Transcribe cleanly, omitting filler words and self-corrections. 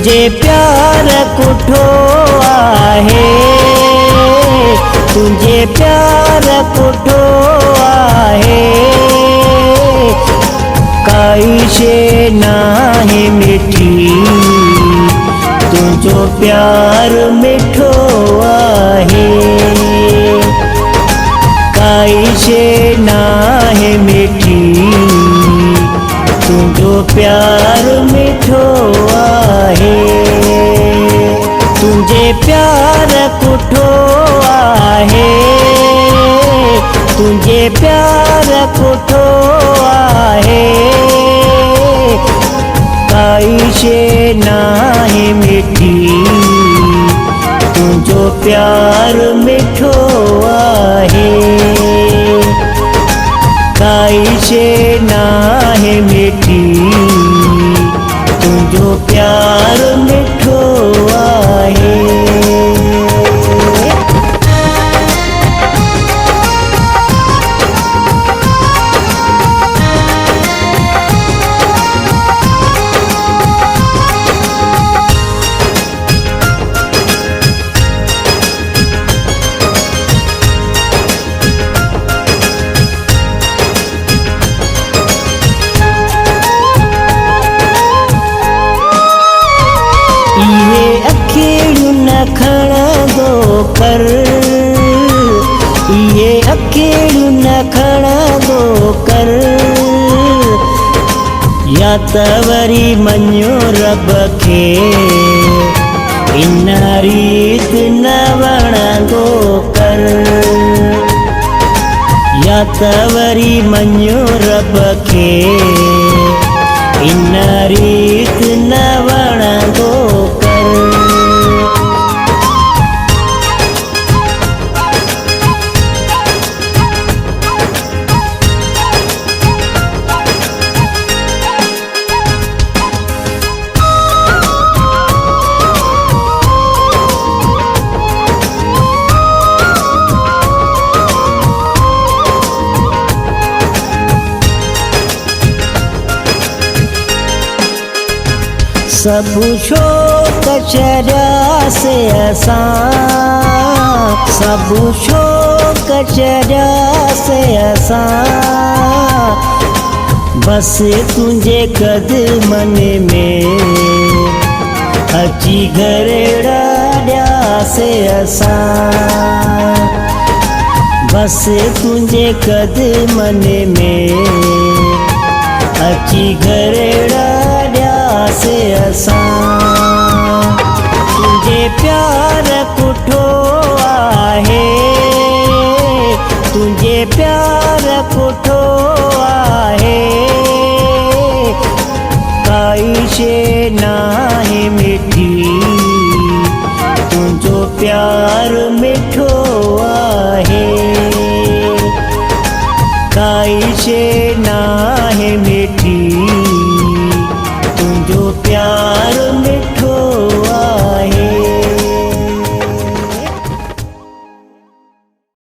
तुझे प्यार कुठो आहे, तुझे प्यार कुठो आहे, काई शे नाही मिठी, तुझो प्यार मिठो आहे, काई शे नाही मिठी, तुझो प्यार मिठो आहे। तुझे प्यार कुठो आहे, तुझे प्यार कुठो आहे, काई शे नाही मिठी, तुझो प्यार मिठो आहे, काई शे नाही मिठी, तुझो प्यार मिठो आहे। ये अखियूं न खणंदो कर, ये अखियूं न खणंदो कर, या त वरी मञो रब खे इन रीत न वणंदो कर, या त वरी मञो रब खे इन रीत न वणंदो कर। सब शोक चरिया से असां, सब शोक चरिया से असां, बस तुझे कदमन में अची घरेड़ा ॾिया से असां, बस तुझे कदमन में अची घरेड़ा से असां। तुझे प्यार कुठो आहे, तुझे प्यार कुठो आहे, काई शे नाही मिठी, तुझो प्यार मिठो आहे।